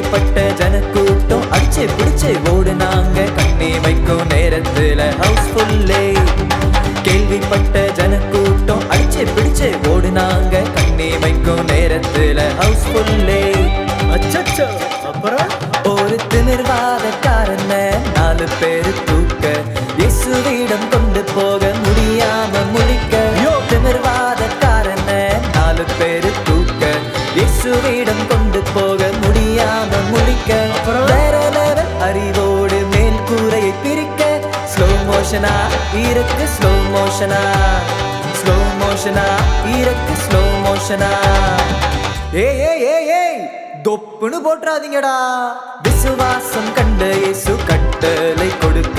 கேள்விப்பட்ட ஜனக்கூட்டம் அடிச்சு பிடிச்சு ஓடுனாங்க கண்ணி வைக்கும் நேரத்துல ஹவுஸ்ஃபுல்லே. கேள்விப்பட்ட ஜனக்கூட்டம் அடிச்சு பிடிச்சு ஓடுனாங்க கண்ணி வைக்கும் நேரத்துல ஹவுஸ்ஃபுல்லே. அச்சச்சோ, அப்புறம் ஒரு திமிர்வாதக்காரன 4 பேரு தூக்க இயேசுவிடம் கொண்டு போக முடியாம முழிக்க. திமிர்வாதக்காரன 4 பேரு தூக்க இயேசுவிடம் கொண்டு போக முடியாம முழிக்க. வேற லெவல் அறிவோடு மேல் கூரையை பிரிக்க. ஸ்லோ மோஷனா இருக்கு, ஸ்லோ மோஷனா, ஸ்லோ மோஷனா இருக்கு, ஸ்லோ மோஷனா. ஏய் ஏய் ஏய் ஏய் தொப்புன்னு போட்டுறாதீங்கடா. விசுவாசம் கண்ட இயேசு கட்டளை கொடுக்க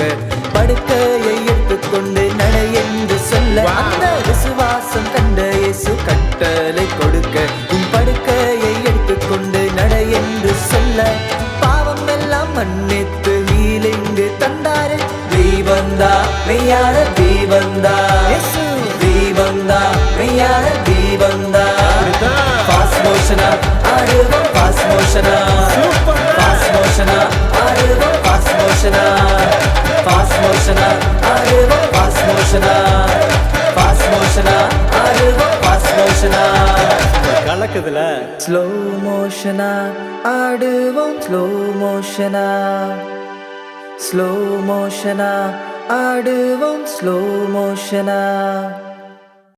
படுக்கையை எடுத்துக்கொண்டு நட என்று சொல்ல. அந்த விசுவாசம் கண்ட இயேசு கட்டளை கொடுக்க உன் படுக்கையை எடுத்துக்கொண்டு நட என்று சொல்ல. பாவம் எல்லாம் மன்னித்து ஹீலிங்கு தந்தாரு. தெய்வந்தா மெய்யான தெய்வந்தா இயேசு, தெய்வந்தா மெய்யான தெய்வந்தா. ஃபாஸ்ட் மோஷனா ஆடுவோம், ஃபாஸ்ட் மோஷனா, ஃபாஸ்ட் மோஷனா ஆடுவோம், ஃபாஸ்ட் மோஷனா, ஃபாஸ்ட் மோஷனா ஆடுவோம், ஃபாஸ்ட் மோஷனா, ஃபாஸ்ட் மோஷனா ஆடுவோம், ஃபாஸ்ட் மோஷனா. கலக்குதுல ஸ்லோ மோஷனா ஆடுவோம், ஸ்லோ மோஷனா, ஸ்லோ மோஷனா ஆடுவோம், ஸ்லோ மோஷனா.